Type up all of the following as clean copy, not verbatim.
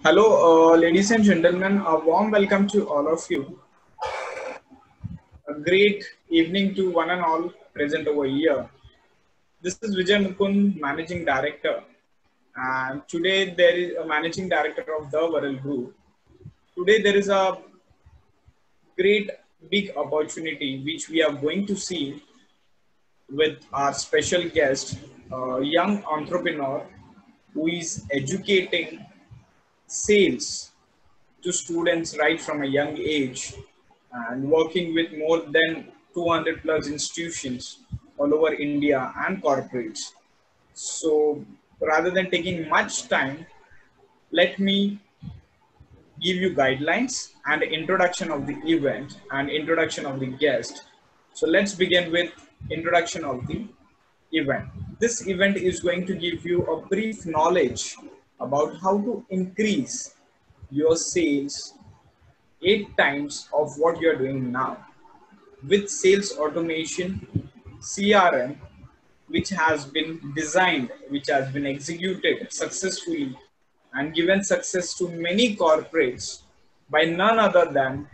Hello, ladies and gentlemen. A warm welcome to all of you. A great evening to one and all present over here. This is Vijay Mukund, Managing Director, and today there is a Managing Director of the World Group. Today there is a great big opportunity which we are going to see with our special guest, a young entrepreneur who is educating sales to students right from a young age and working with more than 200 plus institutions all over India and corporates. So rather than taking much time, let me give you guidelines and introduction of the event and introduction of the guest. So let's begin with introduction of the event. This event is going to give you a brief knowledge about how to increase your sales 8 times of what you're doing now with sales automation CRM, which has been designed, which has been executed successfully and given success to many corporates by none other than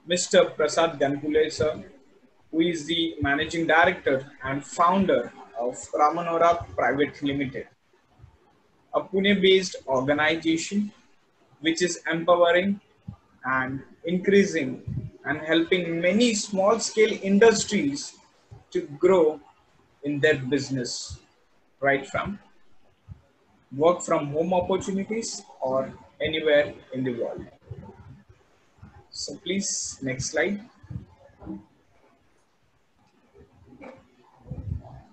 Mr. Prasad Ganpule sir, who is the managing director and founder of Ramanora Private Limited, a Pune-based organization which is empowering and increasing and helping many small scale industries to grow in their business, right from work from home opportunities or anywhere in the world. So please, next slide.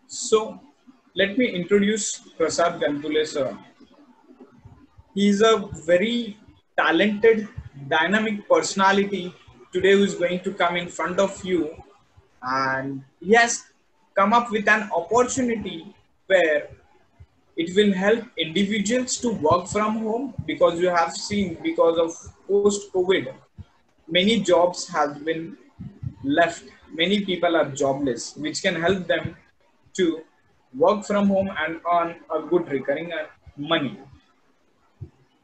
So let me introduce Prasad Ganpule sir. He is a very talented, dynamic personality today who is going to come in front of you, and he has come up with an opportunity where it will help individuals to work from home, because you have seen because of post COVID many jobs have been left, many people are jobless, which can help them to work from home and earn a good recurring money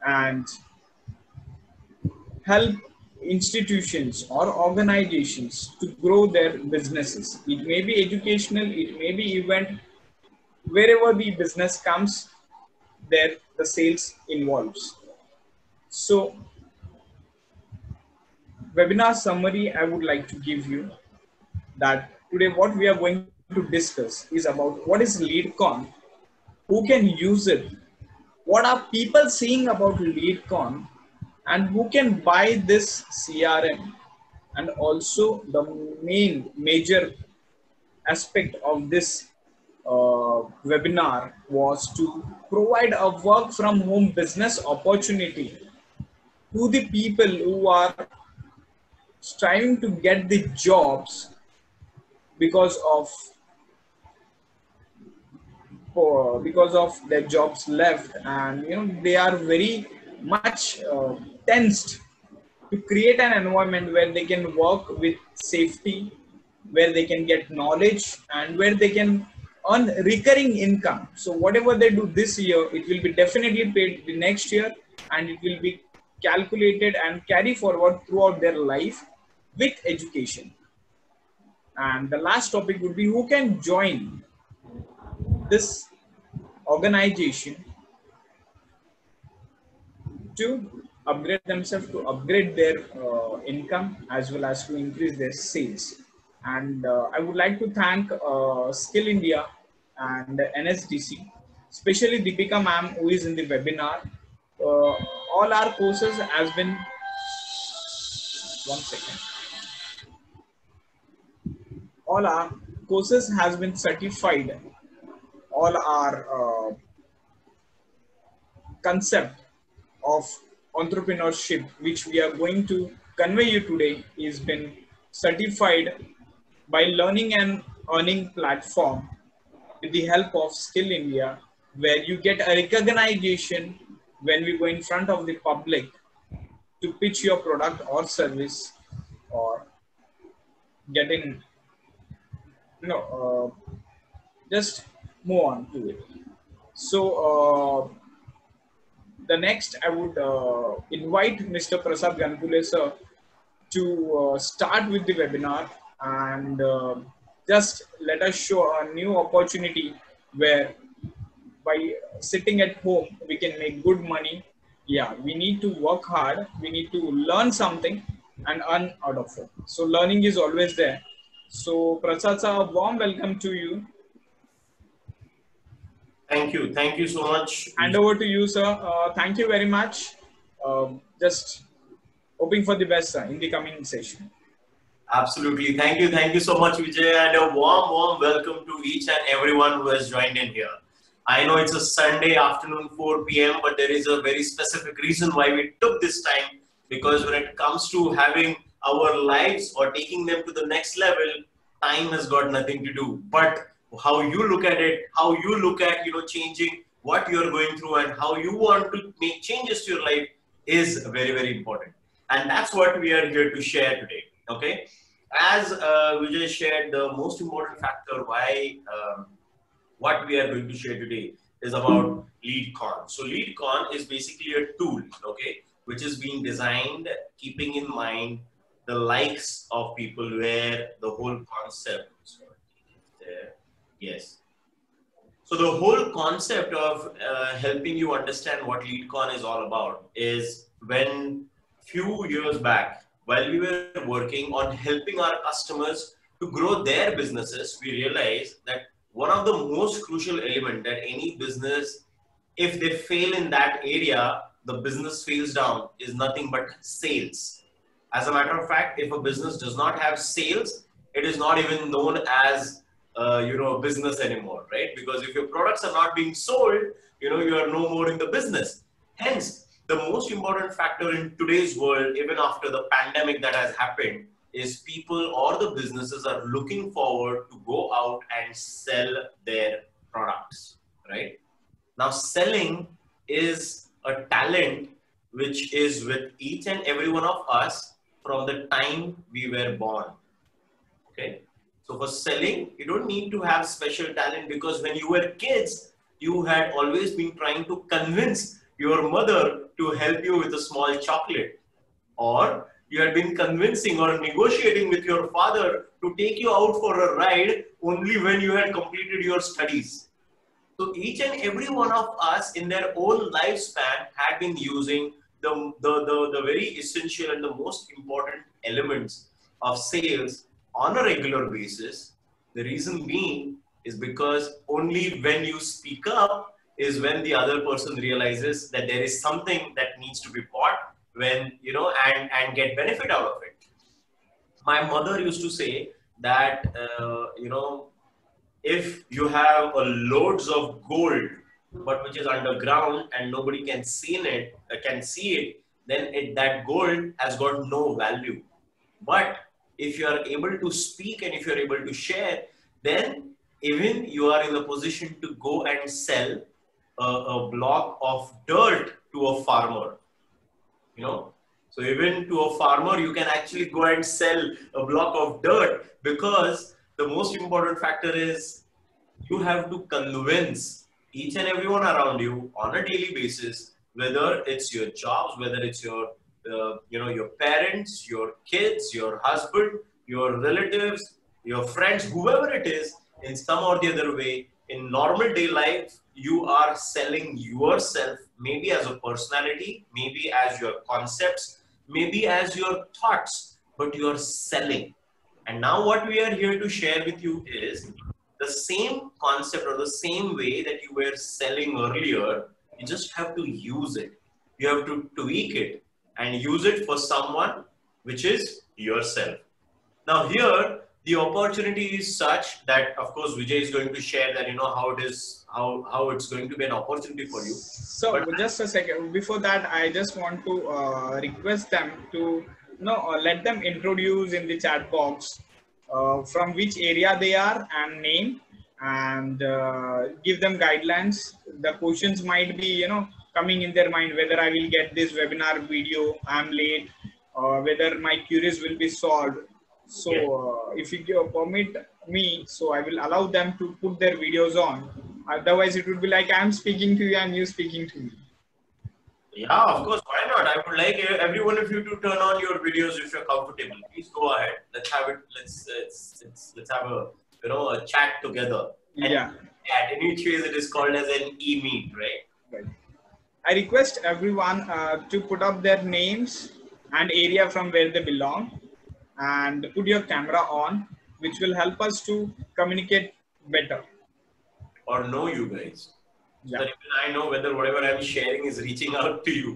and help institutions or organizations to grow their businesses. It may be educational, it may be event, wherever the business comes, there the sales involves. So, webinar summary I would like to give you that today what we are going to discuss is about what is LeadCon, who can use it, what are people saying about LeadCon, and who can buy this CRM, and also the main major aspect of this webinar was to provide a work from home business opportunity to the people who are striving to get the jobs because of their jobs left, and they are very much tensed to create an environment where they can work with safety, where they can get knowledge, and where they can earn recurring income. So whatever they do this year, it will be definitely paid the next year, and it will be calculated and carry forward throughout their life with education. And the last topic would be who can join this organization to upgrade themselves, to upgrade their income, as well as to increase their sales. And I would like to thank Skill India and NSDC, especially Deepika ma'am who is in the webinar. All our courses has been, one second, all our courses has been certified. All our concept of entrepreneurship which we are going to convey you today is been certified by learning and earning platform with the help of Skill India, where you get a recognition when we go in front of the public to pitch your product or service, or getting just move on to it. So The next, I would invite Mr. Prasad Ganpule sir to start with the webinar and just let us show a new opportunity where by sitting at home we can make good money. Yeah, we need to work hard, we need to learn something and earn out of it. So learning is always there. So Prasad sir, a warm welcome to you. Thank you so much. Hand over to you, sir. Thank you very much. Just hoping for the best, sir, in the coming session. Absolutely. Thank you so much, Vijay, and a warm welcome to each and everyone who has joined in here. I know it's a Sunday afternoon, 4 p.m., but there is a very specific reason why we took this time, because when it comes to having our lives or taking them to the next level, time has got nothing to do. But how you look at it, how you look at, changing what you're going through and how you want to make changes to your life is very important. And that's what we are here to share today. Okay. As Vijay shared, the most important factor why what we are going to share today is about LeadCon. So LeadCon is basically a tool, okay, which is being designed keeping in mind the likes of people, where the whole concept, there, yes. So the whole concept of helping you understand what LeadCon is all about is when few years back, while we were working on helping our customers to grow their businesses, we realized that one of the most crucial element that any business, if they fail in that area, the business fails down, is nothing but sales. As a matter of fact, if a business does not have sales, it is not even known as business anymore, right? Because if your products are not being sold, you are no more in the business. Hence, the most important factor in today's world, even after the pandemic that has happened, is people or the businesses are looking forward to go out and sell their products, right? Now, selling is a talent which is with each and every one of us from the time we were born. Okay. So for selling, you don't need to have special talent, because when you were kids, you had always been trying to convince your mother to help you with a small chocolate, or you had been convincing or negotiating with your father to take you out for a ride only when you had completed your studies. So each and every one of us in their own lifespan had been using the very essential and the most important elements of sales on a regular basis. The reason being is because only when you speak up is when the other person realizes that there is something that needs to be bought, when, and get benefit out of it. My mother used to say that, if you have a loads of gold, but which is underground and nobody can see it, then that gold has got no value. But if you are able to speak and if you are able to share, then even you are in a position to go and sell a block of dirt to a farmer. So even to a farmer, you can actually go and sell a block of dirt, because the most important factor is you have to convince each and everyone around you on a daily basis, whether it's your jobs, whether it's your your parents, your kids, your husband, your relatives, your friends, whoever it is, in some or the other way. In normal day life, you are selling yourself, maybe as a personality, maybe as your concepts, maybe as your thoughts, but you are selling. And now what we are here to share with you is the same concept, or the same way that you were selling earlier. You just have to use it. You have to tweak it and use it for someone, which is yourself. Now here, the opportunity is such that, of course, Vijay is going to share that, how it is, how it's going to be an opportunity for you. So But just a second. Before that, I just want to request them to let them introduce in the chat box from which area they are and name, and give them guidelines. The questions might be coming in their mind, whether I will get this webinar video, I'm late, or whether my queries will be solved. So yes, if you permit me, so I will allow them to put their videos on. Otherwise, it would be like I'm speaking to you and you speaking to me. Yeah, of course. Why not? I would like every one of you to turn on your videos if you're comfortable. Please go ahead. Let's have it. Let's have a a chat together. And Yeah. at any case, it is called as an e-meet, right? Right. I request everyone to put up their names and area from where they belong and put your camera on, which will help us to communicate better. Or know you guys, so Yeah. that even I know whether whatever I'm sharing is reaching out to you.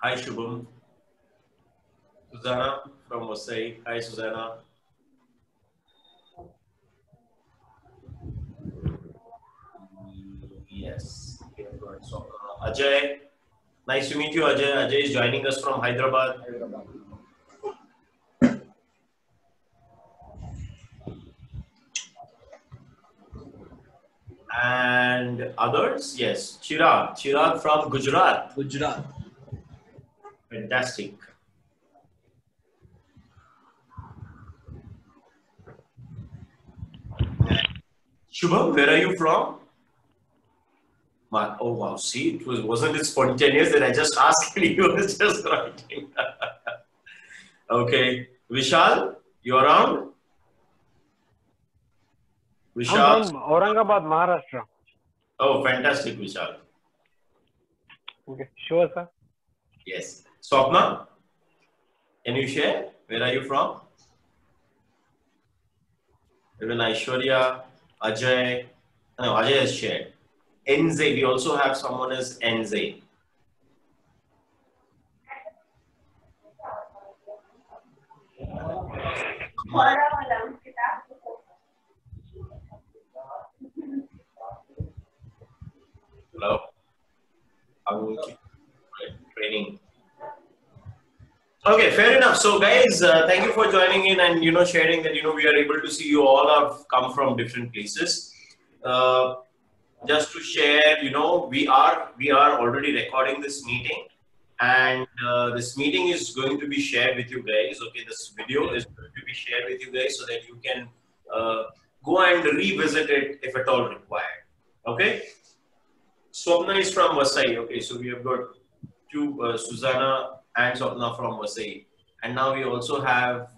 Hi, Shubham. Susanna from Vasai. Hi, Susanna. Yes. So, Ajay. Nice to meet you, Ajay. Ajay is joining us from Hyderabad. And others, yes. Chirag from Gujarat. Gujarat. Fantastic. Shubham, where are you from? Oh wow, see, wasn't it spontaneous that I just asked and he was just writing. Okay. Vishal, you around? Vishal. I'm from Aurangabad, Maharashtra. Oh, fantastic, Vishal. Okay, sure, sir. Yes. Swapna, can you share? Where are you from? Even Aishwarya, Ajay. No, Ajay has shared. NZ, we also have someone as NZ. Hello. Training. Okay, fair enough. So, guys, thank you for joining in and sharing that we are able to see you all have come from different places. Just to share, we are already recording this meeting, and this meeting is going to be shared with you guys. Okay, this video is going to be shared with you guys so that you can go and revisit it if at all required. Okay. Swapna is from Vasai. Okay, so we have got two, Susanna and Swapna from Vasai. And now we also have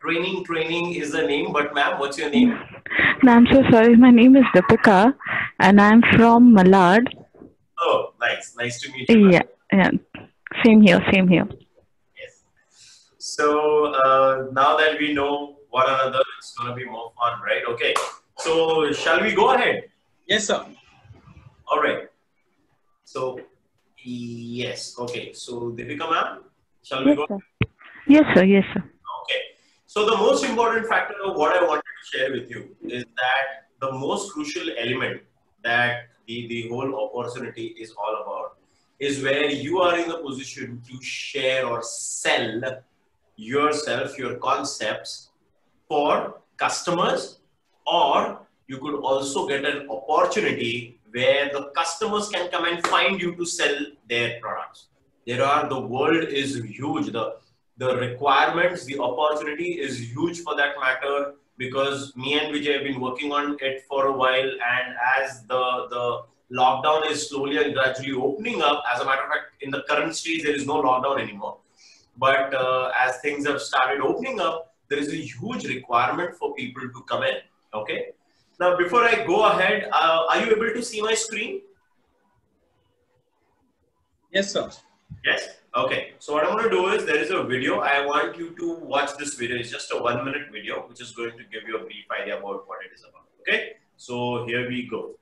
Training is the name, but ma'am, what's your name? No, I'm so sorry. My name is Deepika and I'm from Malad. Oh, nice. Nice to meet you. Yeah. Same here. Yes. So now that we know one another, it's going to be more fun, right? Okay. So shall we go ahead? Yes, sir. All right. So, yes. Okay. So, Deepika ma'am, shall we go? Yes, sir. Okay. So, the most important factor of what I wanted to share with you is that the most crucial element that the whole opportunity is all about is where you are in the position to share or sell yourself, your concepts for customers, or you could also get an opportunity where the customers can come and find you to sell their products. The world is huge. The requirements, the opportunity is huge for that matter, because me and Vijay have been working on it for a while, and as the lockdown is slowly and gradually opening up, as a matter of fact, in the current stage, there is no lockdown anymore. But as things have started opening up, there is a huge requirement for people to come in. Okay. Now, before I go ahead, are you able to see my screen? Yes, sir. Yes. Okay. So what I'm going to do is, there is a video. I want you to watch this video. It's just a 1-minute video, which is going to give you a brief idea about what it is about. Okay. So here we go.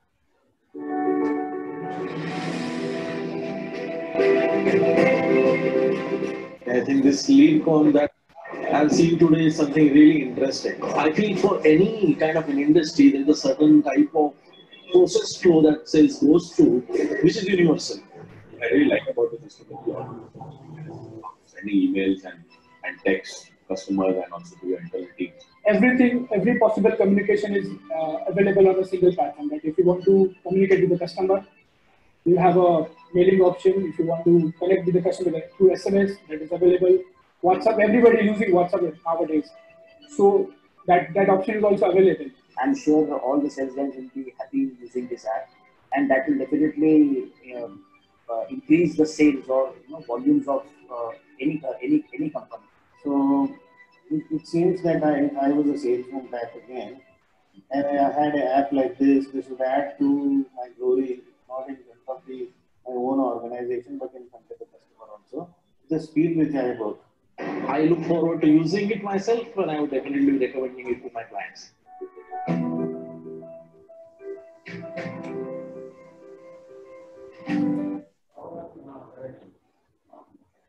I think this lead con that I'm seeing today is something really interesting. I feel for any kind of an industry, there's a certain type of process flow that sales goes through, which is universal. I really like about the customer sending emails and text customers and also to your internal teams. Every possible communication is available on a single platform. Like if you want to communicate with the customer, you have a mailing option. If you want to connect with the customer through SMS, that is available. WhatsApp, everybody is using WhatsApp nowadays. So that option is also available. I'm sure all the sales guys will be happy using this app. and that will definitely increase the sales or volumes of any company. So it seems that I was a salesman back again, and I had an app like this. This would add to my glory, not in front of my own organization, but in front of the customer also. The speed which I work. I look forward to using it myself, and I would definitely be recommending it to my clients.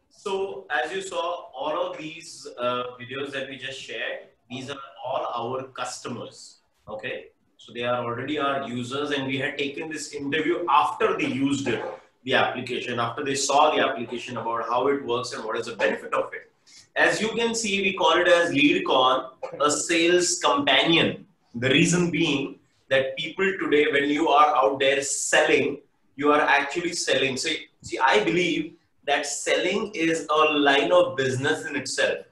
So as you saw, all of these videos that we just shared, these are all our customers. Okay, so they are already our users, and we had taken this interview after they used it, the application, after they saw the application about how it works and what is the benefit of it. As you can see, we call it as LeadCon, a sales companion. The reason being that people today, when you are out there selling, you are actually selling. So see, I believe that selling is a line of business in itself.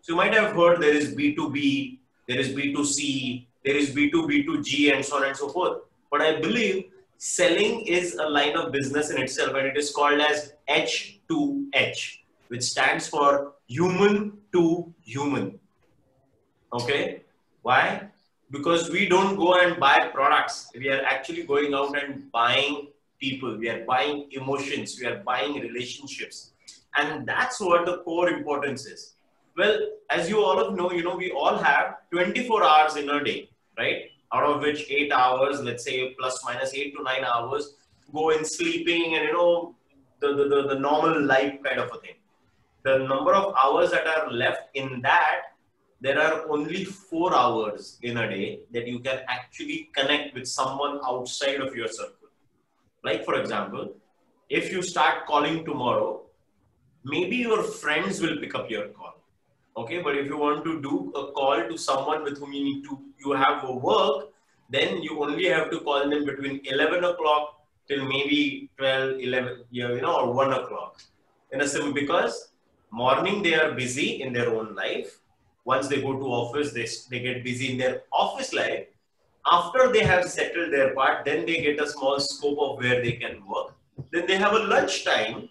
So you might have heard there is B2B, there is B2C, there is B2B2G, and so on and so forth. But I believe selling is a line of business in itself, and it is called as H2H, which stands for human to human. Okay? Why? Because we don't go and buy products. We are actually going out and buying people. We are buying emotions. We are buying relationships. And that's what the core importance is. Well, as you all know, we all have 24 hours in a day, right? Out of which 8 hours, let's say plus minus 8 to 9 hours, go in sleeping and, the normal life kind of a thing. The number of hours that are left in that, there are only 4 hours in a day that you can actually connect with someone outside of your circle. Like, for example, if you start calling tomorrow, maybe your friends will pick up your call. Okay, but if you want to do a call to someone with whom you have a work, then you only have to call them between 11 o'clock till maybe 12, 11, or 1 o'clock. Because morning they are busy in their own life. Once they go to office, they get busy in their office life. After they have settled their part, then they get a small scope of where they can work. Then they have a lunch time.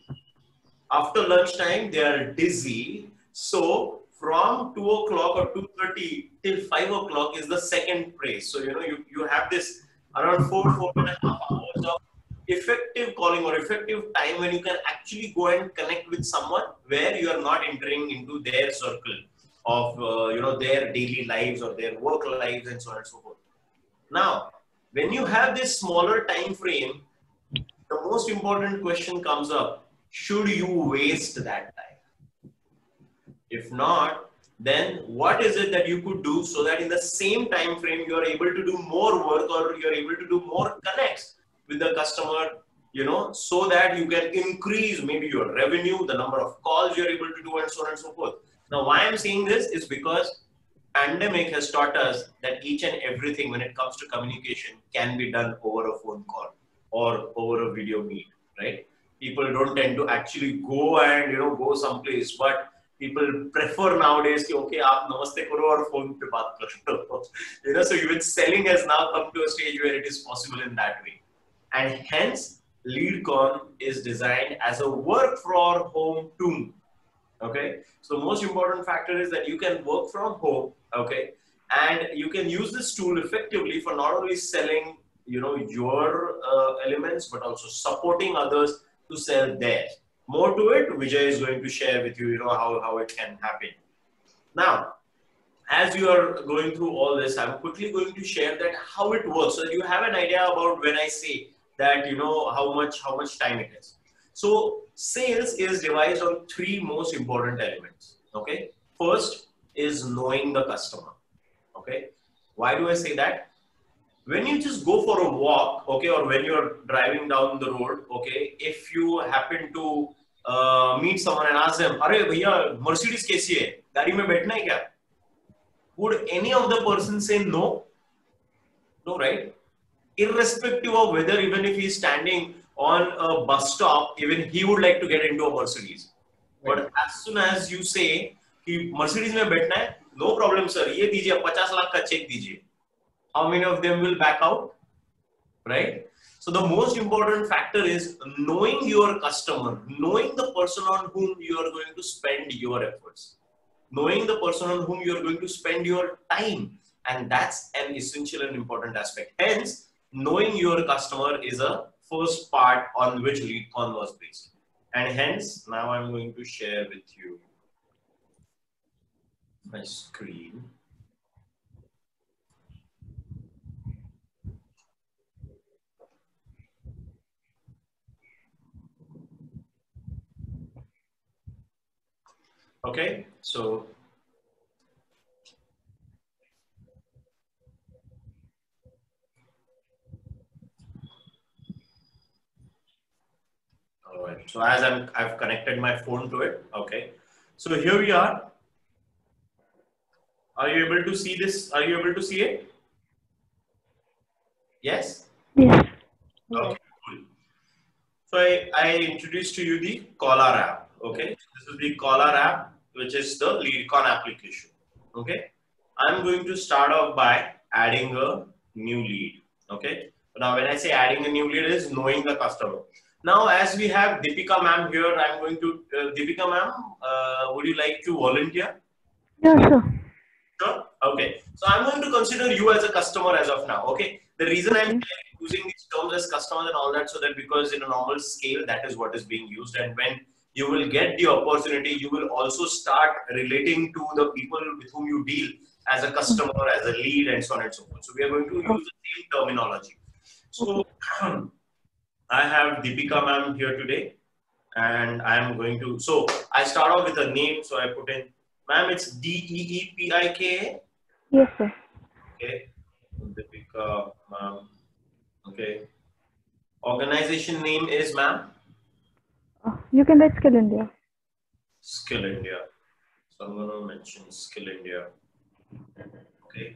After lunchtime, they are busy. So from 2 o'clock or 2:30 till 5 o'clock is the second phase. So, you have this around 4.5 hours of effective calling or effective time when you can actually go and connect with someone where you are not entering into their circle of, their daily lives or their work lives and so on and so forth. Now, when you have this smaller time frame, the most important question comes up: should you waste that time? If not, then what is it that you could do so that in the same time frame you are able to do more work or you are able to do more connects with the customer, so that you can increase maybe your revenue, the number of calls you're able to do, and so on and so forth. Now, why I'm saying this is because pandemic has taught us that each and everything when it comes to communication can be done over a phone call or over a video meet, right? People don't tend to actually go and, go someplace, but people prefer nowadays ki, okay, aap namaste karo aur phone pe baat karo. So even selling has now come to a stage where it is possible in that way. And hence, LeadCon is designed as a work from home tool. Okay, so the most important factor is that you can work from home, okay, and you can use this tool effectively for not only selling, your elements, but also supporting others to sell theirs. More to it, Vijay is going to share with you, how it can happen. Now, as you are going through all this, I'm quickly going to share that how it works, so that you have an idea about when I say that, how much time it is. So sales is devised on 3 most important elements. Okay. First is knowing the customer. Okay. Why do I say that? When you just go for a walk, okay, or when you're driving down the road, okay, if you happen to meet someone and ask them, "Arey bhaiya, Mercedes kaisi hai? Gari mein baithna hai kya?" Would any of the person say no? No, right? Irrespective of whether even if he's standing on a bus stop, even he would like to get into a Mercedes. Right. But as soon as you say कि Mercedes में बैठना है, no problem sir, ये दीजिए 50 लाख का check दीजिए. How many of them will back out? right? So the most important factor is knowing your customer, knowing the person on whom you are going to spend your efforts, knowing the person on whom you are going to spend your time. And that's an essential and important aspect. Hence, knowing your customer is a first part on which LeadCon was based. And hence, now I'm going to share with you my screen. Okay, so all right. So as I've connected my phone to it. Okay. So here we are. Are you able to see this? Are you able to see it? Yes? Yes. Okay, cool. So I introduced to you the Caller app. Okay. This is the Caller app, which is the LeadCon application. Okay. I'm going to start off by adding a new lead. Okay. Now, when I say adding a new lead is knowing the customer. Now, as we have Deepika ma'am here, I'm going to, Deepika ma'am, would you like to volunteer? Yeah, sure. Sure. Okay. So I'm going to consider you as a customer as of now. Okay. The reason I'm using these terms as customers and all that, so that because in a normal scale, that is what is being used. And when you will get the opportunity, you will also start relating to the people with whom you deal as a customer, as a lead, and so on and so forth. So we are going to use the same terminology. So I have Deepika ma'am here today, and I am going to, so I start off with a name. So I put in, ma'am, it's Deepika. Yes, sir. Okay. Deepika ma'am. Okay. Organization name is ma'am? You can write Skill India. Skill India. So I'm going to mention Skill India. Okay.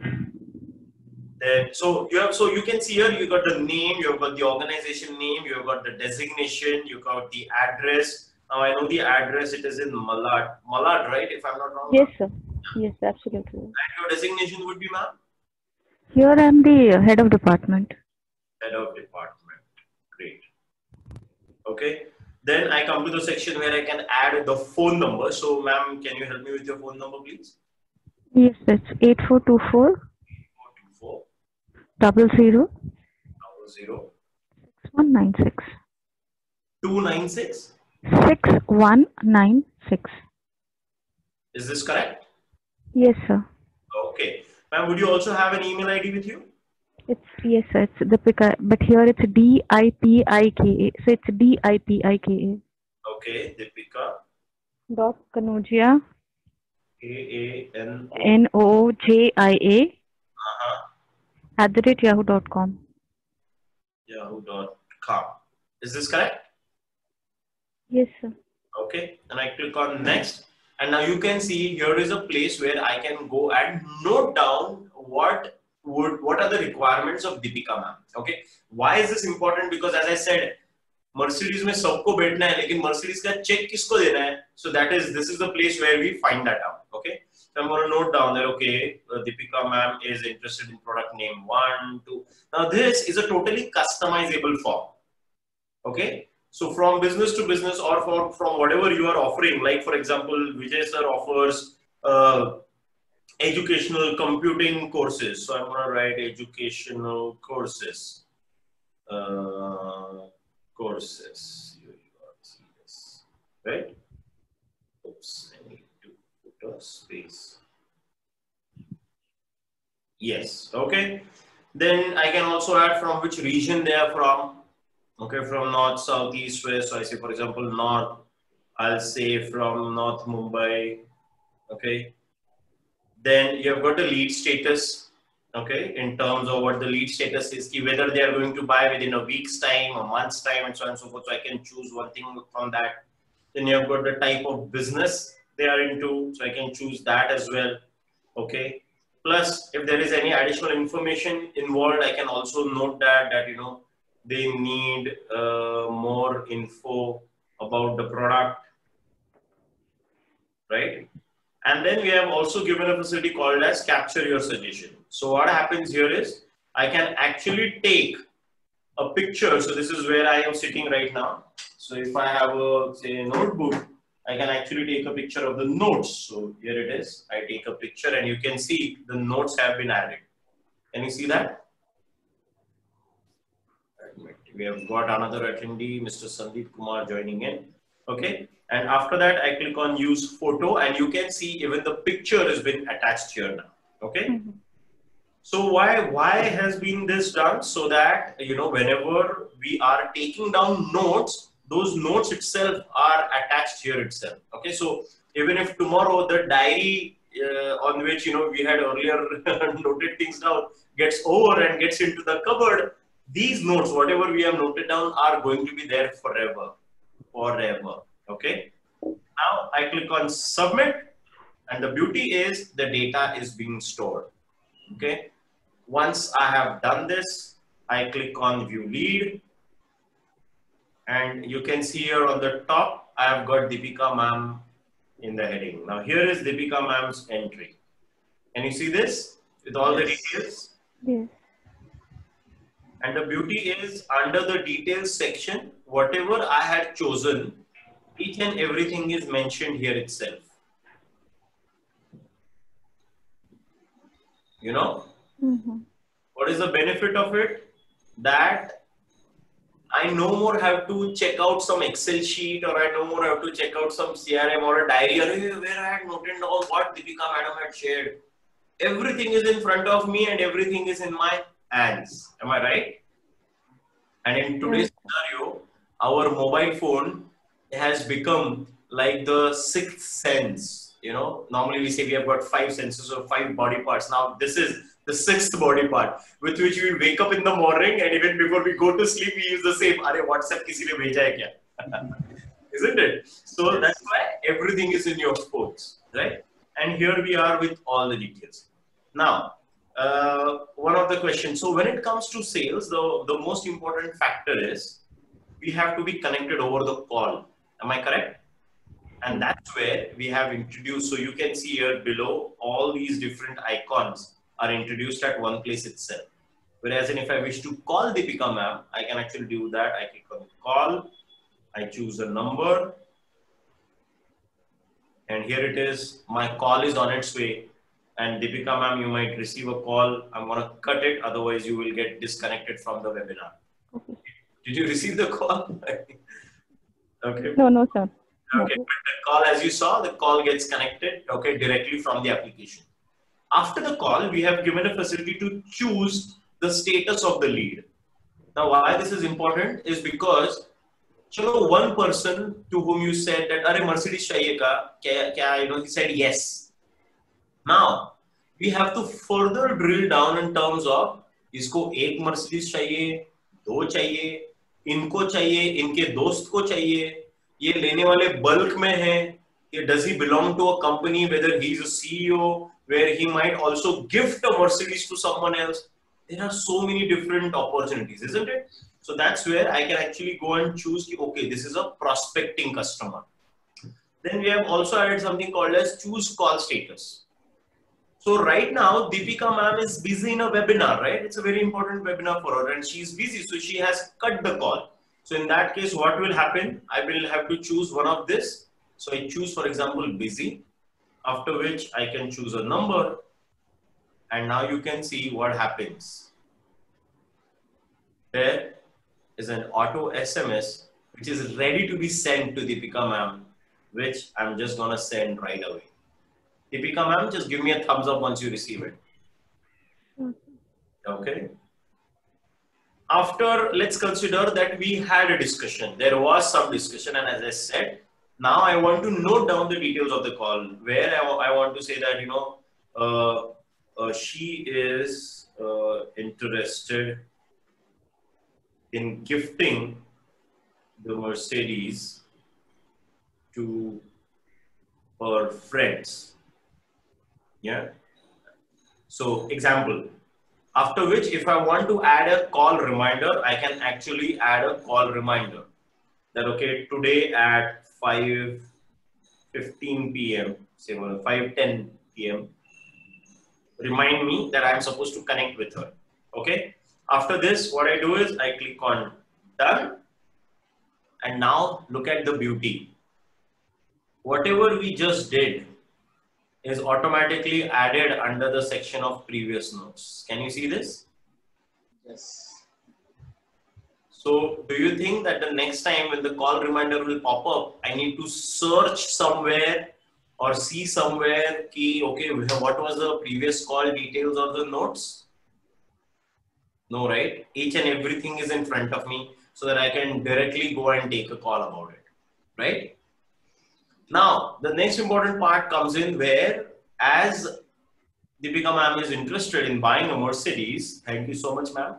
Then, so you can see here, you got the name, you've got the organization name, you've got the designation, you got the address. Now I know the address, it is in Malad, right? If I'm not wrong. Yes, sir. Yes, absolutely. And your designation would be, ma'am? Here I am the head of department. Head of department. Great. Okay. Then I come to the section where I can add the phone number. So, ma'am, can you help me with your phone number, please? Yes, it's 8424 00 6196. 296. 6196. Is this correct? Yes, sir. Okay. Ma'am, would you also have an email ID with you? Yes, sir. It's Deepika, but here it's DIPIKA. So it's DIPIKA. Okay, Deepika. Dot Kanojia. KANOJIA. @yahoo.com. Yahoo.com. Is this correct? Yes, sir. Okay, and I click on next. And now you can see here is a place where I can go and note down what are the requirements of Deepika ma'am. Okay, why is this important? Because as I said, Mercedes में सबको बैठना है, लेकिन Mercedes का check किसको देना है? So this is the place where we find that out. Okay, so I'm going to note down that okay, Deepika ma'am is interested in product name 1, 2. Now this is a totally customizable form. Okay. So from business to business or from whatever you are offering, like for example, Vijay sir offers educational computing courses. So I'm going to write educational courses. Courses. Right? Oops, I need to put a space. Yes. Okay. Then I can also add from which region they are from. Okay, from north, south, east, west. So I say, for example, north, I'll say from North Mumbai. Okay. Then you have got the lead status. Okay, in terms of what the lead status is, whether they are going to buy within a week's time, a month's time, and so on and so forth. So I can choose one thing from that. Then you have got the type of business they are into. So I can choose that as well. Okay. Plus, if there is any additional information involved, I can also note that they need more info about the product, right? And then we have also given a facility called as capture your suggestion. So what happens here is I can actually take a picture. So this is where I am sitting right now. So if I have a, say, a notebook, I can actually take a picture of the notes. So here it is. I take a picture and you can see the notes have been added. Can you see that? We have got another attendee, Mr. Sandeep Kumar, joining in. Okay. And after that, I click on use photo and you can see even the picture has been attached here now. Okay. So why has been this done? So that, you know, whenever we are taking down notes, those notes itself are attached here itself. Okay. So even if tomorrow the diary on which, you know, we had earlier noted things down gets over and gets into the cupboard, these notes, whatever we have noted down, are going to be there forever. Okay. Now I click on submit and the beauty is the data is being stored. Okay. Once I have done this, I click on view lead and you can see here on the top, I have got Deepika ma'am in the heading. Now here is Deepika ma'am's entry. Can you see this with all the details? Yes. And the beauty is under the details section, whatever I had chosen, each and everything is mentioned here itself. You know? What is the benefit of it? That I no more have to check out some Excel sheet or I no more have to check out some CRM or a diary where I had noted down what Deepika madam had shared. Everything is in front of me and everything is in my hands. Am I right? And in today's scenario, our mobile phone has become like the sixth sense. You know, normally we say we have got 5 senses or 5 body parts. Now this is the 6th body part with which we wake up in the morning and even before we go to sleep, we use the same. Are WhatsApp kisi ne bheja hai kya? Isn't it? So that's why everything is in your phones, right? And here we are with all the details. Now, one of the questions. So when it comes to sales, the most important factor is we have to be connected over the call. Am I correct? And that's where we have introduced. So you can see here below all these different icons are introduced at one place itself. Whereas if I wish to call Deepika ma'am, I can actually do that. I click on call, I choose a number, and here it is. My call is on its way. And Deepika ma'am, you might receive a call. I'm going to cut it. Otherwise, you will get disconnected from the webinar. Okay. Did you receive the call? Okay. No, sir. Okay. But the call, as you saw, the call gets connected, okay, directly from the application. After the call, we have given a facility to choose the status of the lead. Now, why this is important is because, chalo, one person to whom you said that, "Arey Mercedes chahiye ka?" You know, he said yes. Now, we have to further drill down in terms of, isko ek Mercedes chahiye, do chahiye, inko chahiye, inke dost ko chahiye, ye lene wale bulk mein hai, does he belong to a company, whether he's a CEO, where he might also gift a Mercedes to someone else. There are so many different opportunities, isn't it? So that's where I can actually go and choose, okay, this is a prospecting customer. Then we have also added something called as choose call status. So right now, Deepika ma'am is busy in a webinar, right? It's a very important webinar for her and she's busy. So she has cut the call. So in that case, what will happen? I will have to choose one of this. So I choose, for example, busy, after which I can choose a number. And now you can see what happens. There is an auto SMS, which is ready to be sent to Deepika ma'am, which I'm just going to send right away. Deepika ma'am, just give me a thumbs up once you receive it. Okay. After, let's consider that we had a discussion. There was some discussion, and as I said, now I want to note down the details of the call, where I want to say that, you know, she is interested in gifting the Mercedes to her friends. Yeah. So example, after which if I want to add a call reminder, I can actually add a call reminder that, okay, today at 5:15 p.m., say 5:10 p.m., remind me that I'm supposed to connect with her. Okay. After this, what I do is I click on done. And now look at the beauty. Whatever we just did is automatically added under the section of previous notes. Can you see this? Yes. So do you think that the next time when the call reminder will pop up, I need to search somewhere or see somewhere key, okay, what was the previous call details or the notes? No, right? Each and everything is in front of me so that I can directly go and take a call about it, right? Now, the next important part comes in where as Deepika ma'am is interested in buying a Mercedes, thank you so much ma'am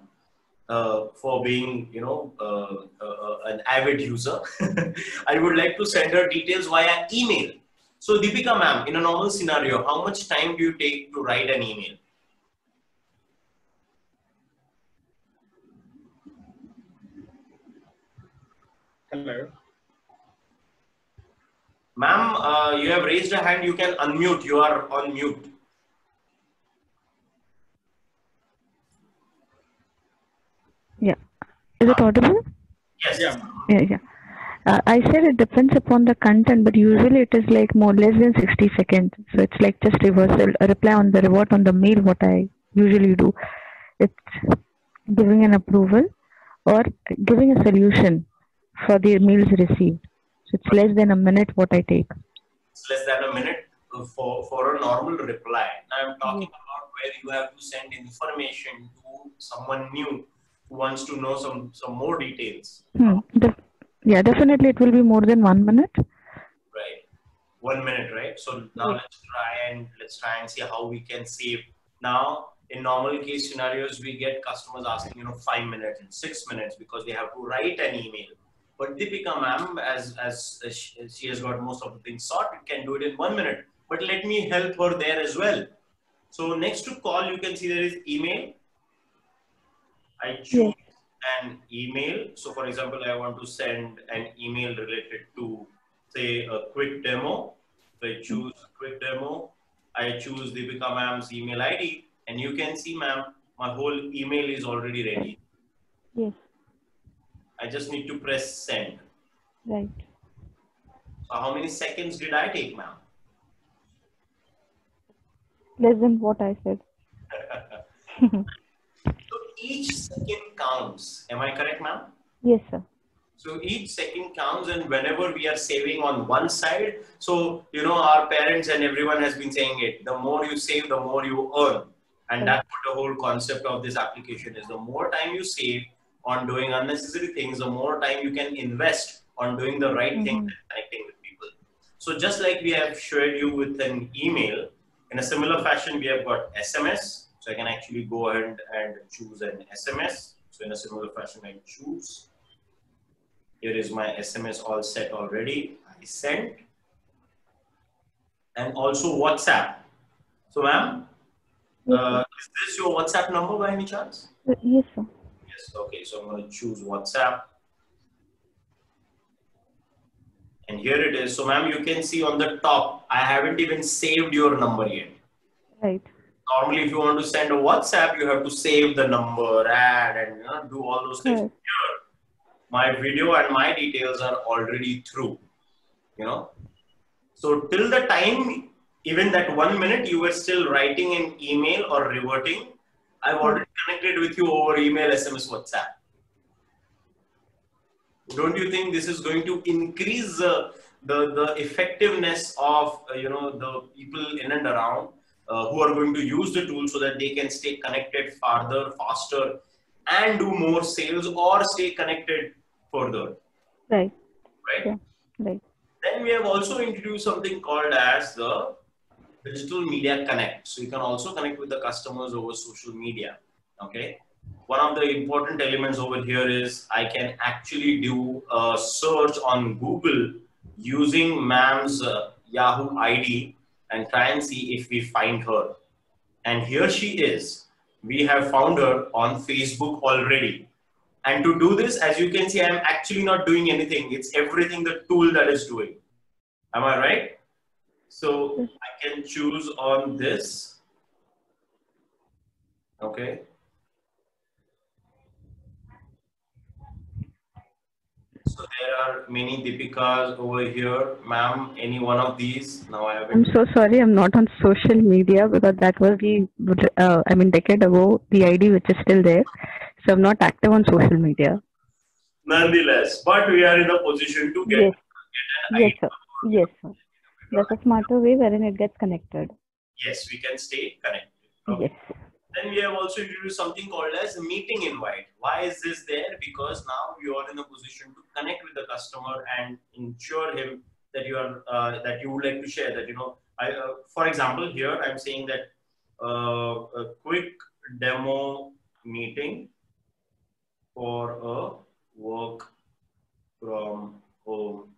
for being, an avid user. I would like to send her details via email. So Deepika ma'am, in a normal scenario, how much time do you take to write an email? Hello. Ma'am, you have raised a hand. You can unmute. You are on mute. Yeah. Is it audible? Yes. Yeah. Yeah. I said it depends upon the content, but usually it is like more less than 60 seconds. So it's like just reversal, a reply on the revert on the mail, what I usually do. It's giving an approval or giving a solution for the mails received. So it's less than a minute what I take. It's less than a minute for a normal reply. Now I'm talking about where you have to send information to someone new who wants to know some more details. Yeah, definitely it will be more than 1 minute. Right. 1 minute, right? So now let's try and see how we can save. Now, in normal case scenarios, we get customers asking, 5 minutes and 6 minutes because they have to write an email. But Deepika ma'am, as she has got most of the things sorted, can do it in 1 minute. But let me help her there as well. So next to call, you can see there is email. I choose an email. So for example, I want to send an email related to, say, a quick demo. So I choose quick demo. I choose Deepika ma'am's email ID, and you can see, ma'am, my whole email is already ready. Yes. I just need to press send. Right. So how many seconds did I take, ma'am? Less than what I said. So each second counts. Am I correct, ma'am? Yes, sir. So each second counts, and whenever we are saving on one side, so our parents and everyone has been saying it, the more you save, the more you earn. And that's what the whole concept of this application is. The more time you save on doing unnecessary things, the more time you can invest on doing the right thing and connecting with people. So just like we have shared you with an email, in a similar fashion, we have got SMS. So I can actually go ahead and choose an SMS. So in a similar fashion, I choose. Here is my SMS all set already. I sent. And also WhatsApp. So ma'am, is this your WhatsApp number by any chance? Yes, sir. Yes, okay. So I'm going to choose WhatsApp. And here it is. So ma'am, you can see on the top, I haven't even saved your number yet. Right. Normally, if you want to send a WhatsApp, you have to save the number, add, and do all those things. Right. Here, my video and my details are already through. So till the time, even that 1 minute, you were still writing an email or reverting, I've already connected with you over email, SMS, WhatsApp. Don't you think this is going to increase the effectiveness of the people in and around who are going to use the tool so that they can stay connected farther, faster, and do more sales or stay connected further? Right. Right? Yeah. Right. Then we have also introduced something called as the Digital Media Connect. So you can also connect with the customers over social media. Okay. One of the important elements over here is I can actually do a search on Google using ma'am's Yahoo ID and try and see if we find her. And here she is. We have found her on Facebook already. And to do this, as you can see, I'm actually not doing anything. It's everything the tool that is doing. Am I right? So I can choose on this. Okay. So there are many Deepikas over here. Ma'am, any one of these? Now I I'm haven't. so sorry, I'm not on social media because that was decade ago, the ID which is still there. So I'm not active on social media. Nonetheless, but we are in a position to get Yes, an yes, idea. sir. Yes, sir. That's a smarter way wherein it gets connected. Yes, we can stay connected. Okay. Yes. Then we have also introduced something called as a meeting invite. Why is this there? Because now you are in a position to connect with the customer and ensure him that you are that you would like to share that, you know. For example, here I'm saying that a quick demo meeting for a work from home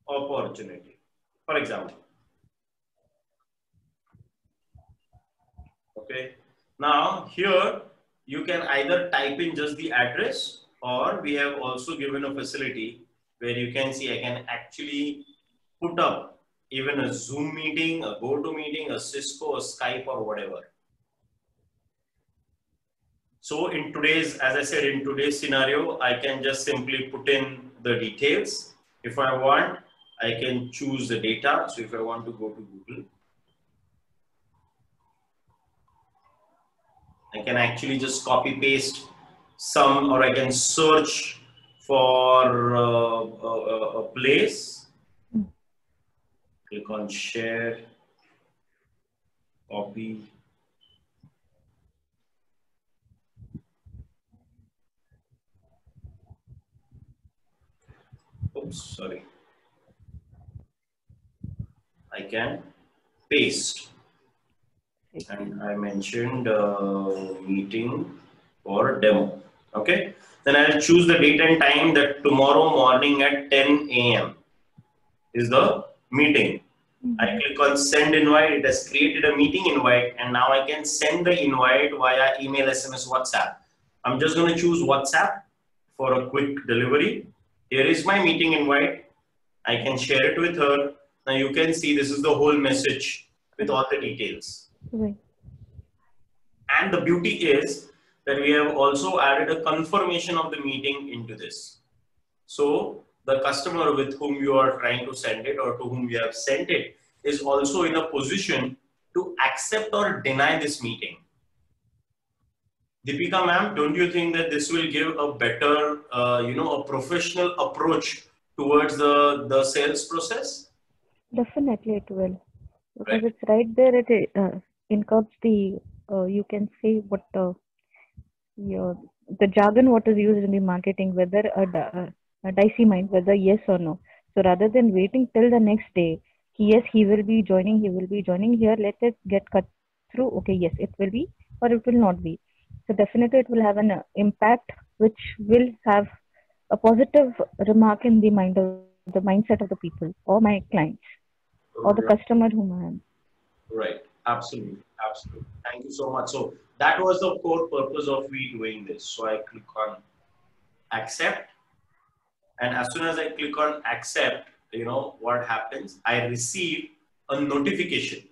opportunity, for example. Okay. Now here you can either type in just the address, or we have also given a facility where you can see I can actually put up even a Zoom meeting, a GoToMeeting, a Cisco, a Skype, or whatever. So in today's, as I said, in today's scenario, I can just simply put in the details. If I want, I can choose the data. So if I want to go to Google, I can actually just copy paste some, or I can search for a place. Click on share, copy. Oops, sorry. I can paste. And I mentioned meeting or demo. Okay. Then I'll choose the date and time that tomorrow morning at 10 a.m. is the meeting. I click on send invite. It has created a meeting invite, and now I can send the invite via email, SMS, WhatsApp. I'm just going to choose WhatsApp for a quick delivery. Here is my meeting invite. I can share it with her. Now you can see this is the whole message with all the details. Right. And the beauty is that we have also added a confirmation of the meeting into this. So the customer with whom you are trying to send it, or to whom you have sent it, is also in a position to accept or deny this meeting. Deepika ma'am, don't you think that this will give a better, a professional approach towards the sales process? Definitely it will. Because Right. it's right there, it encodes the, you can say what the jargon what is used in the marketing, whether a dicey mind, whether yes or no. So rather than waiting till the next day, yes, he will be joining here, let it get cut through. Okay, yes, it will be, or it will not be. So definitely it will have an impact which will have a positive remark in the mindset of the people or my clients or the customer whom I am. Right. Absolutely. Absolutely. Thank you so much. So that was the core purpose of me doing this. So I click on accept. And as soon as I click on accept, you know what happens? I receive a notification.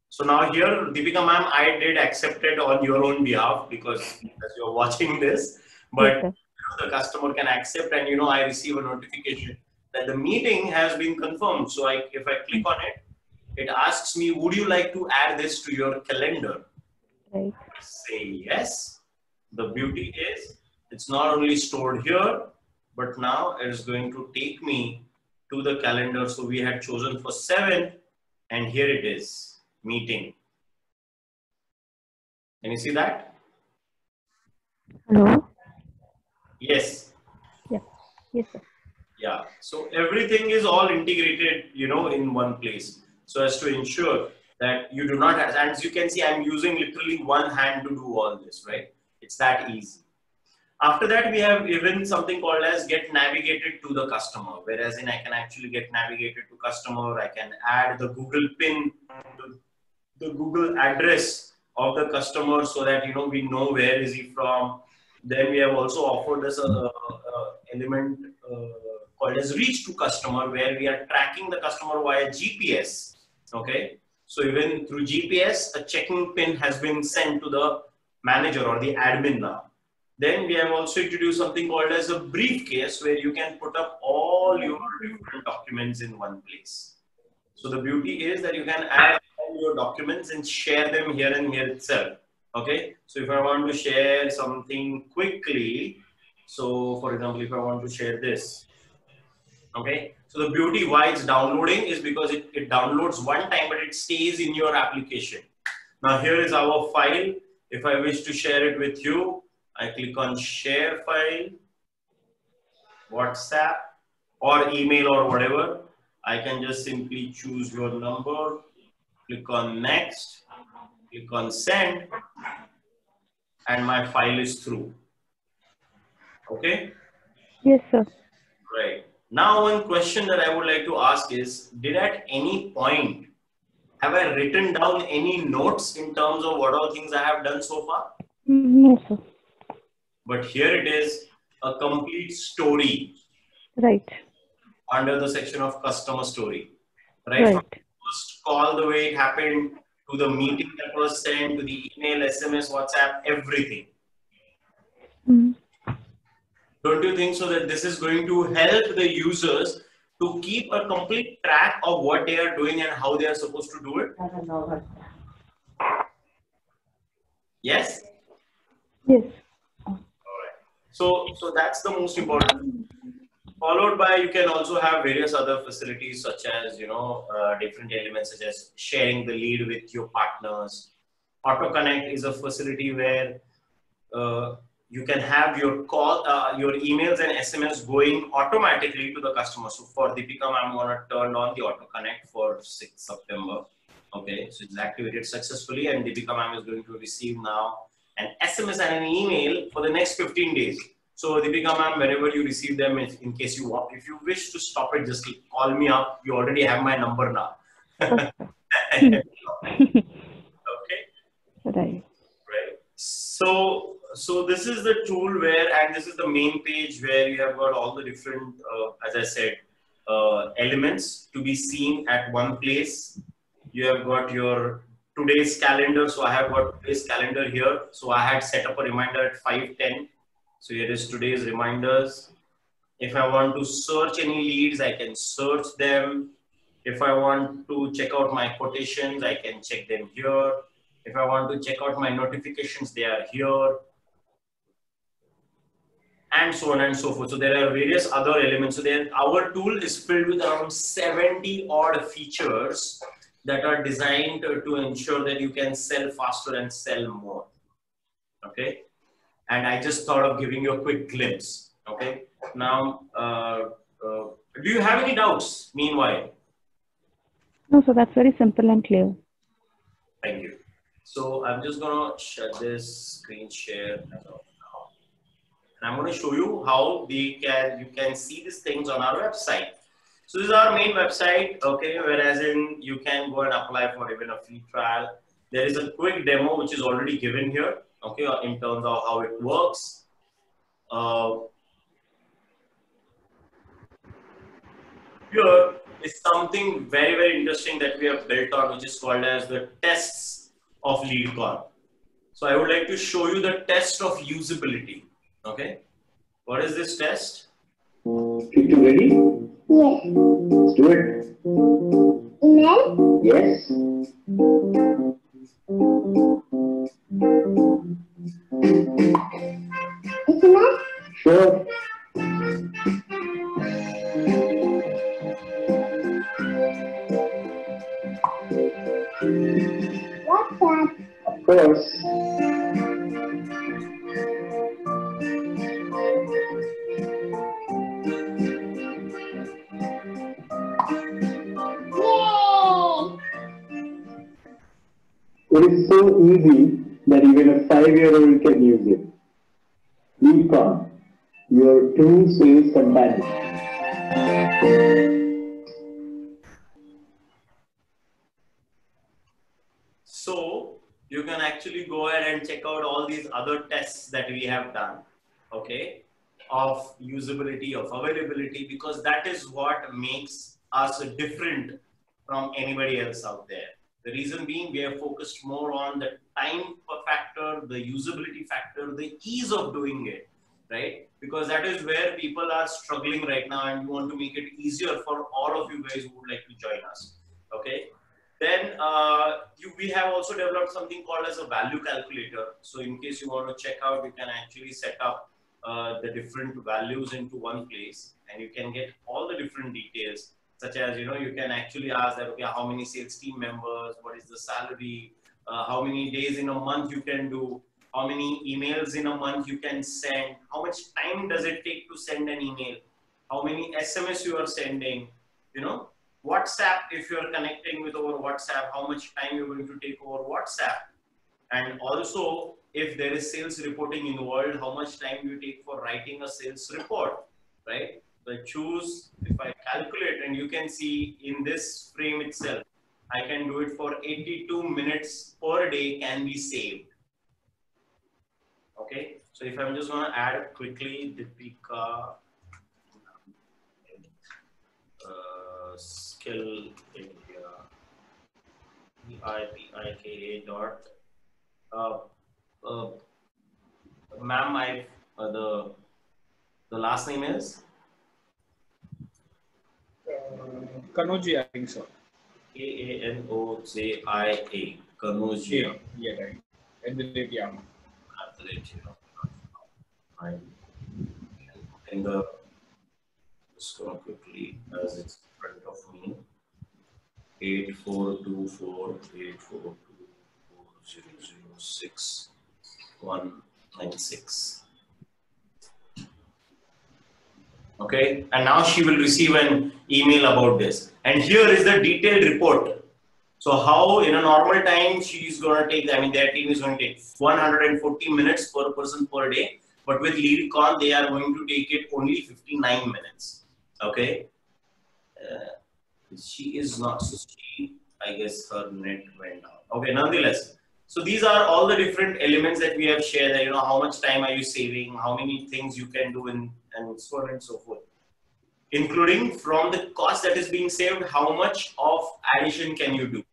So now here, Deepika ma'am, I did accept it on your own behalf because as you're watching this, but Yes, the customer can accept, and I receive a notification that the meeting has been confirmed. So if I click on it, it asks me, would you like to add this to your calendar? right. Say yes. The beauty is it's not only stored here, but now it is going to take me to the calendar. So we had chosen for 7th, and here it is, meeting. Can you see that? Hello? Yes. Yeah. Yes, sir. Yeah. So everything is all integrated, in one place. So as to ensure that you do not have, and as you can see, I'm using literally one hand to do all this, right? It's that easy. After that, we have even something called as get navigated to the customer, whereas I can actually get navigated to customer. I can add the Google PIN, the Google address of the customer, so that we know where is he from. Then we have also offered us a element called as reach to customer, where we are tracking the customer via GPS. Okay, so even through GPS, a checking pin has been sent to the manager or the admin now. Then we have also introduced something called as a briefcase, where you can put up all your different documents in one place. So the beauty is that you can add all your documents and share them here and here itself. Okay. So if I want to share something quickly, so for example, if I want to share this, okay. So the beauty why it's downloading is because it downloads one time, but it stays in your application. Now here is our file. If I wish to share it with you, I click on share file, WhatsApp or email or whatever. I can just simply choose your number, click on next, click on send, and my file is through. Okay? Yes, sir. Right. Now one question that I would like to ask is, did at any point have I written down any notes in terms of what all things I have done so far? No, sir. But here it is, a complete story. Right. Under the section of customer story. Right? Right. From the first call, the way it happened, to the meeting that was sent, to the email, SMS, WhatsApp, everything. Mm. Don't you think so that this is going to help the users to keep a complete track of what they are doing and how they are supposed to do it? Yes? Yes. All right. So that's the most important. Followed by, you can also have various other facilities such as, different elements such as sharing the lead with your partners. AutoConnect is a facility where you can have your call, your emails and SMS going automatically to the customer. So for Deepika, I'm going to turn on the AutoConnect for 6th September. Okay, so it's activated successfully, and Deepika ma'am is going to receive now an SMS and an email for the next 15 days. So Deepika ma'am, whenever you receive them, in case you want, if you wish to stop it, just call me up. You already have my number now. Okay. Right. Right. So this is the tool where, and this is the main page where you have got all the different, as I said, elements to be seen at one place. You have got your today's calendar. So I have got today's calendar here. So I had set up a reminder at 5:10. So here is today's reminders. If I want to search any leads, I can search them. If I want to check out my quotations, I can check them here. If I want to check out my notifications, they are here. And so on and so forth. So there are various other elements. So our tool is filled with around 70 odd features that are designed to ensure that you can sell faster and sell more. Okay. And I just thought of giving you a quick glimpse. Okay. Now, do you have any doubts meanwhile? No, so that's very simple and clear. Thank you. So I'm just going to shut this screen share as of now. And I'm going to show you how you can see these things on our website. So this is our main website, okay, whereas you can go and apply for even a free trial. There is a quick demo which is already given here, okay, in terms of how it works. Here is something very, very interesting that we have built on, which is called as the tests of LeadCon. So I would like to show you the test of usability. Okay. What is this test? You ready? Yes. Let's do it. Email? Yes. SMS? Sure. WhatsApp? Of course. It is so easy that even a 5-year-old can use it. LeadCon, your true sales companion. So you can actually go ahead and check out all these other tests that we have done, okay, of usability, of availability, because that is what makes us different from anybody else out there. The reason being, we are focused more on the time factor, the usability factor, the ease of doing it, right? Because that is where people are struggling right now, and we want to make it easier for all of you guys who would like to join us. Okay. Then we have also developed something called as a value calculator. So in case you want to check out, you can actually set up the different values into one place, and you can get all the different details, such as, you can actually ask that, okay, how many sales team members, what is the salary, how many days in a month you can do, how many emails in a month you can send, how much time does it take to send an email, how many SMS you are sending, WhatsApp, if you are connecting with over WhatsApp, how much time you're going to take over WhatsApp. And also, if there is sales reporting involved, how much time you take for writing a sales report, right? So choose, if I calculate, and you can see in this frame itself, I can do it for 82 minutes per day can be saved. Okay, so if I'm just going to add quickly, Deepika, skill India, Deepika dot, ma'am, the last name is? Kanoji, I think so. Kaanojia. Kanoji. Yeah, right. At the rate, yeah. At the rate, in the, just go quickly as it's in front of me. 842484006196. Okay, and now she will receive an email about this. And here is the detailed report. So how in a normal time she is going to take, their team is going to take 140 minutes per person per day. But with LeadCon, they are going to take it only 59 minutes. Okay. She is not, so she, I guess her net went down. Okay, nonetheless. So these are all the different elements that we have shared, that, how much time are you saving, how many things you can do, and so on and so forth. Including from the cost that is being saved, how much of addition can you do.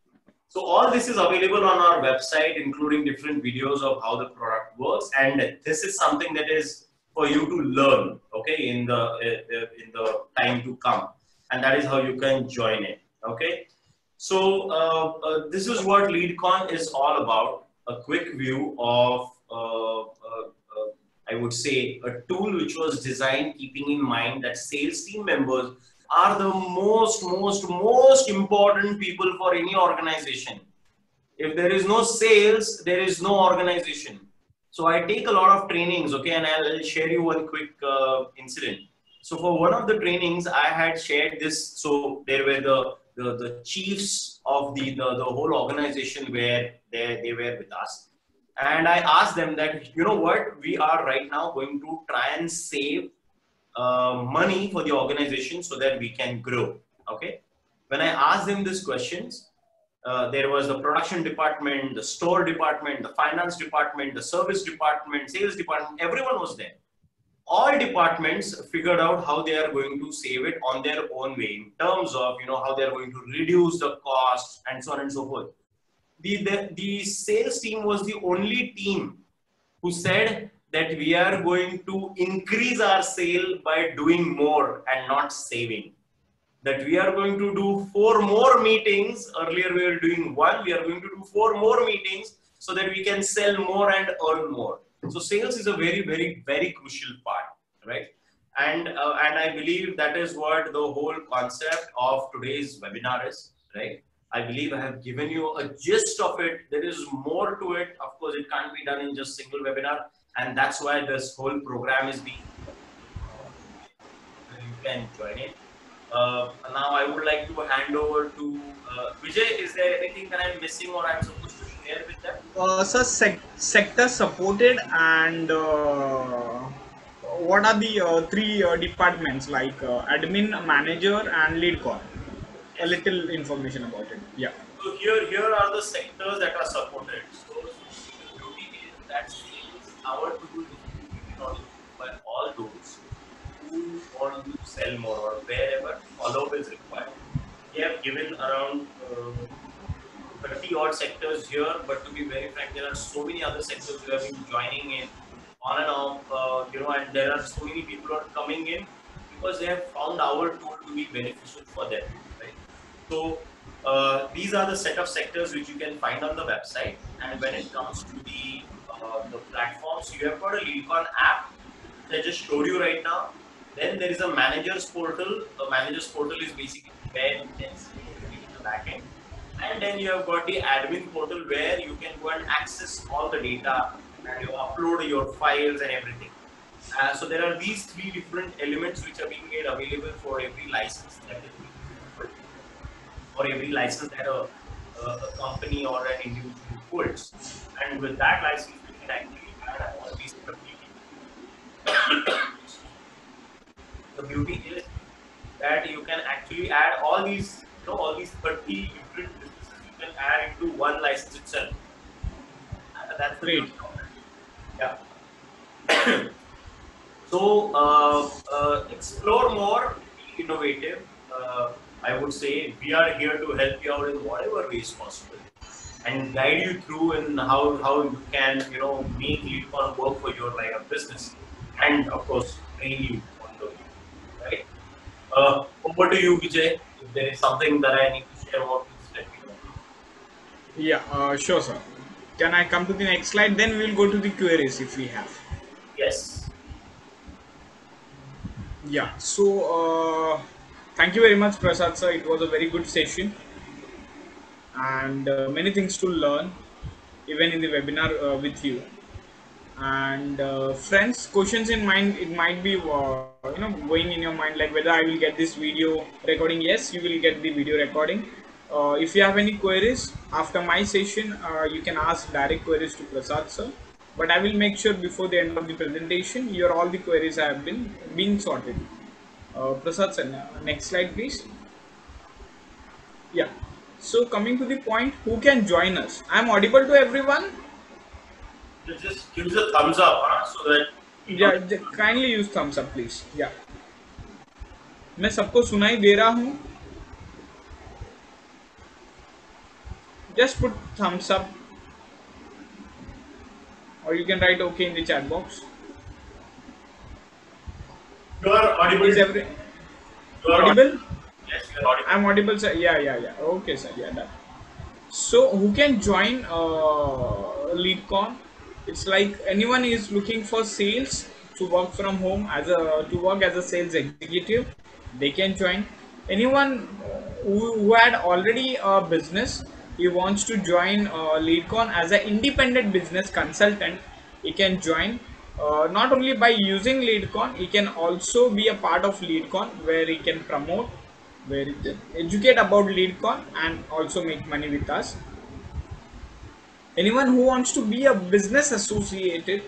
So all this is available on our website, including different videos of how the product works. And this is something that is for you to learn, okay, in the time to come. And that is how you can join it, okay? So this is what LeadCon is all about, a quick view of, I would say, a tool which was designed keeping in mind that sales team members are the most important people for any organization. If there is no sales, there is no organization. So I take a lot of trainings, okay, and I'll share you one quick incident. So for one of the trainings, I had shared this. So there were the chiefs of the whole organization where they were with us. And I asked them that, you know what, we are right now going to try and save money for the organization so that we can grow. Okay. When I asked them these questions, there was the production department, the store department, the finance department, the service department, sales department, everyone was there. All departments figured out how they are going to save it on their own way in terms of, how they are going to reduce the cost and so on and so forth. The sales team was the only team who said that we are going to increase our sale by doing more and not saving. That we are going to do 4 more meetings. Earlier we were doing 1. We are going to do 4 more meetings so that we can sell more and earn more. So sales is a very, very, very crucial part, right? And I believe that is what the whole concept of today's webinar is, right? I believe I have given you a gist of it. There is more to it. Of course, it can't be done in just single webinar. And that's why this whole program is being, you can join it. Now I would like to hand over to Vijay. Is there anything that I'm missing or I'm supposed to share with them? So sector supported, and what are the 3 departments like admin, manager, and LeadCon? A little information about it. Yeah. So here are the sectors that are supported. So the beauty is that sales our to do by all those who want to sell more or wherever follow is required. We have given around 30 30 odd sectors here, but to be very frank, there are so many other sectors who have been joining in on and off, and there are so many people who are coming in because they have found our tool to be beneficial for them, right? So these are the set of sectors which you can find on the website. And when it comes to the platforms, you have got a LeadCon app that I just showed you right now. Then there is a managers portal. The managers portal is basically where you can see everything in the backend. And then you have got the admin portal where you can go and access all the data and you upload your files and everything. So there are these three different elements which are being made available for every license that is being put, or every license that a company or an individual holds. And with that license, you can actually add all these the beauty is that you can actually add all these, all these 30 different businesses you can add into one license itself. That's great. Yeah. So explore more, be innovative. I would say we are here to help you out in whatever ways possible and guide you through in how you can make LeadCon work for your line of business, and of course train you on the way, right? Over to you, Vijay. If there is something that I need to share about, please let me know. Yeah, sure, sir. Can I come to the next slide? Then we will go to the queries if we have. Yes. Yeah. So thank you very much, Prasad sir. It was a very good session and many things to learn even in the webinar with you. And friends, questions in mind, it might be going in your mind like whether I will get this video recording. Yes, you will get the video recording. If you have any queries after my session, you can ask direct queries to Prasad sir, but I will make sure before the end of the presentation your all the queries have been sorted. Prasad sir, next slide please. Yeah, so coming to the point, who can join us? I am audible to everyone? Just give us a thumbs up, so that yeah, kindly use thumbs up please. Yeah, मैं सबको सुनाई दे रहा हूँ. Just put thumbs up, or you can write okay in the chat box. You are audible. Is you are audible? Yes, you are audible. I'm audible, sir. Yeah. Okay, sir. Yeah, done. So who can join LeadCon? It's like anyone is looking for sales to work from home to work as a sales executive, they can join. Anyone who had already a business, he wants to join LeadCon as an independent business consultant, he can join. Not only by using LeadCon, he can also be a part of LeadCon where he can promote, where he can educate about LeadCon and also make money with us. Anyone who wants to be a business associated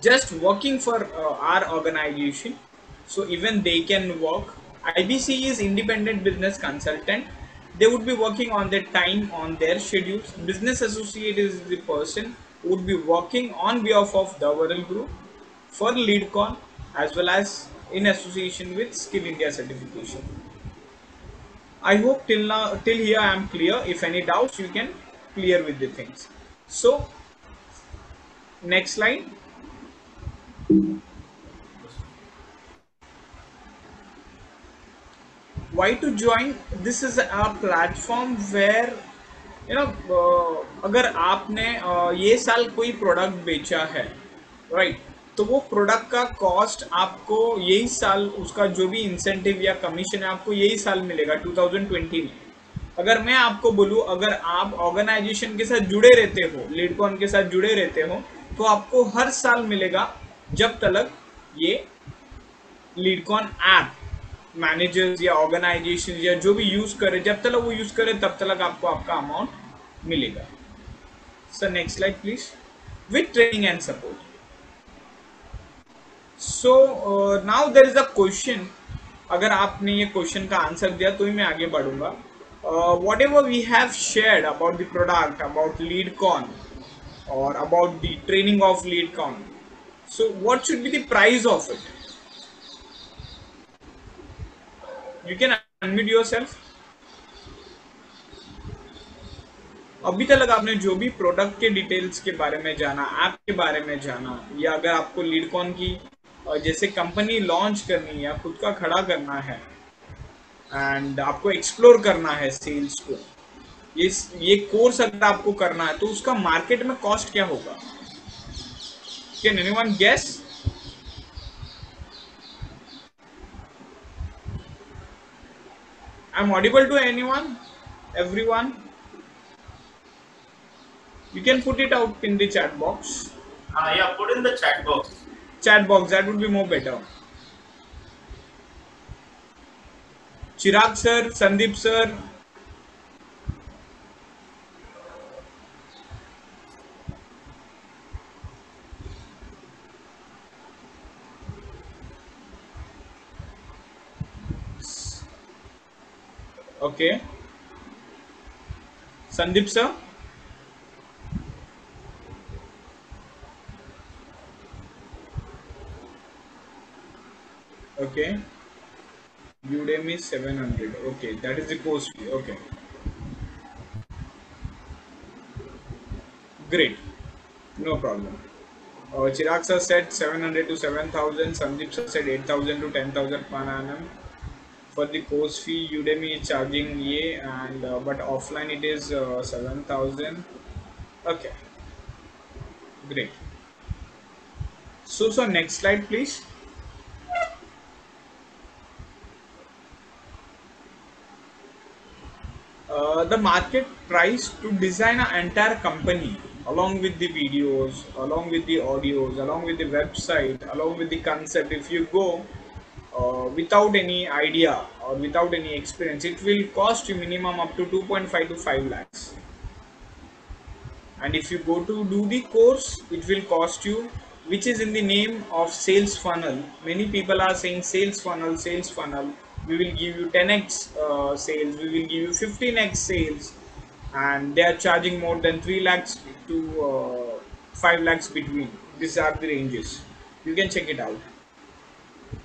just working for our organization, so even they can work. IBC is independent business consultant. They would be working on their time, on their schedules. Business associate is the person who would be working on behalf of the overall group for LeadCon as well as in association with Skill India certification. I hope till here I am clear. If any doubts, you can clear with the things. So next slide. Why to join? This is a platform where अगर आपने ये साल कोई product बेचा है, right, तो वो product का कॉस्ट आपको यही साल, उसका जो भी इंसेंटिव या कमीशन है आपको यही साल मिलेगा 2020 में. अगर मैं आपको बोलूँ, अगर आप ऑर्गेनाइजेशन के साथ जुड़े रहते हो, LeadCon के साथ जुड़े रहते हो, तो आपको हर साल मिलेगा जब तक ये LeadCon ऐप मैनेजर्स या ऑर्गेनाइजेशन या जो भी यूज करे, जब तक वो यूज करे तब तक आपको आपका अमाउंट मिलेगा. Sir next slide please. With training and support. So now there is a question. अगर आपने ये क्वेश्चन का आंसर दिया तो ही मैं आगे बढ़ूंगा. Whatever we have shared about the product, about LeadCon or about the training of LeadCon, so what should be the price of it? You can unmute yourself. अभी तक आपने जो भी प्रोडक्ट के डिटेल्स के बारे में जाना, ऐप के बारे में जाना, या अगर आपको लीडकॉन की जैसे कंपनी लॉन्च करनी है या खुद का खड़ा करना है एंड आपको एक्सप्लोर करना है सेल्स को, ये कोर्स अगर आपको करना है तो उसका मार्केट में कॉस्ट क्या होगा? Can anyone guess? I am audible to anyone? Everyone? You can put it out in the chat box. Yeah, put in the chat box. Chat box, that would be more better. Chirag sir, Sandeep sir. Okay. Sandeep sir. Okay. Udemy 700. Okay, that is the course fee. Okay. Great. No problem. Chirag sir said 700 to 7,000. Sandeep sir said 8,000 to 10,000 per annum. For the course fee, Udemy is charging ye, and but offline it is 7,000. Okay. Great. So next slide, please. The market price to design an entire company, along with the videos, along with the audios, along with the website, along with the concept. If you go without any idea or without any experience, it will cost you minimum up to 2.5 to 5 lakhs. And if you go to do the course, it will cost you, which is in the name of sales funnel. Many people are saying sales funnel, sales funnel. We will give you 10x sales, we will give you 15x sales, and they are charging more than 3 lakhs to 5 lakhs between. These are the ranges. You can check it out.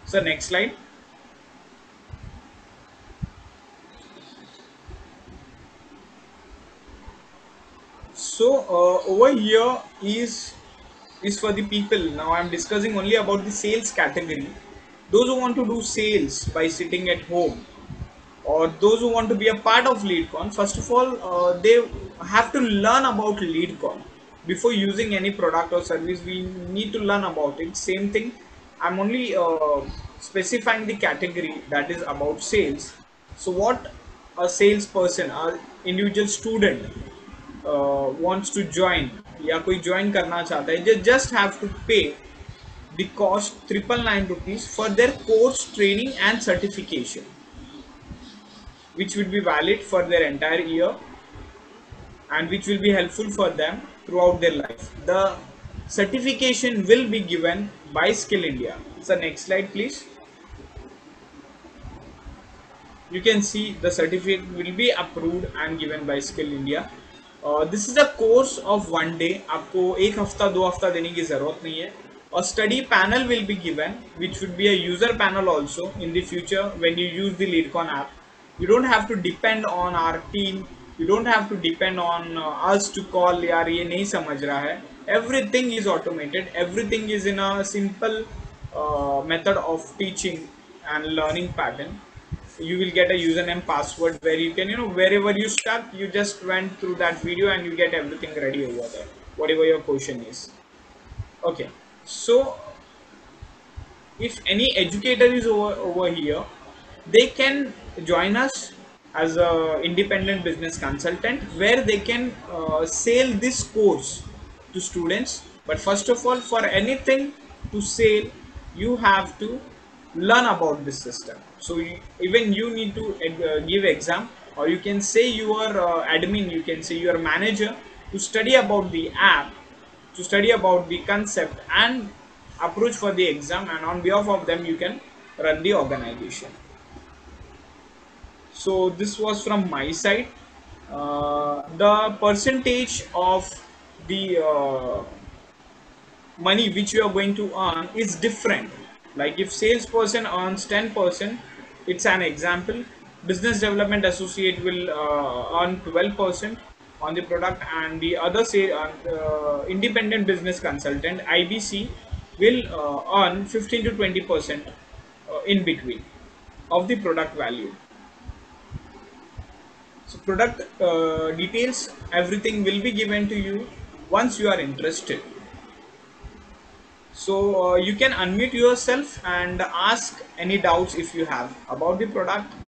So next slide. So over here is for the people. Now I'm discussing only about the sales category. Those who want to do sales by sitting at home, or those who want to be a part of LeadCon, first of all, they have to learn about LeadCon. Before using any product or service, we need to learn about it. Same thing, I'm only specifying the category that is about sales. So what a salesperson, an individual student wants to join, या कोई join करना चाहता है, they just have to pay the cost 999 rupees for their course, training and certification, which will be valid for their entire year and which will be helpful for them throughout their life. The certification will be given by Skill India. So next slide, please. You can see the certificate will be approved and given by Skill India. This is a course of 1 day. आपको एक हफ्ता 2 हफ्ता देने की जरूरत नहीं है. A study panel will be given, which would be a user panel also in the future when you use the LeadCon app. You don't have to depend on our team. You don't have to depend on us to call यार ये नहीं समझ रहा है. Everything is automated. Everything is in a simple method of teaching and learning pattern. You will get a username, password, where you can, wherever you stuck, you just went through that video and you get everything ready over there, whatever your question is. Okay, so if any educator is over here, they can join us as a independent business consultant, where they can sell this course to students. But first of all, for anything to sell, you have to learn about this system. So even you need to give exam, or you can say your admin, you can say your manager, to study about the app, to study about the concept and approach for the exam, and on behalf of them you can run the organization. So this was from my side. The percentage of the money which you are going to earn is different. Like if salesperson earns 10%, it's an example. Business development associate will earn 12%. on the product, and the other independent business consultant IBC will earn 15 to 20% in between of the product value. So product details, everything will be given to you once you are interested. So you can unmute yourself and ask any doubts if you have about the product.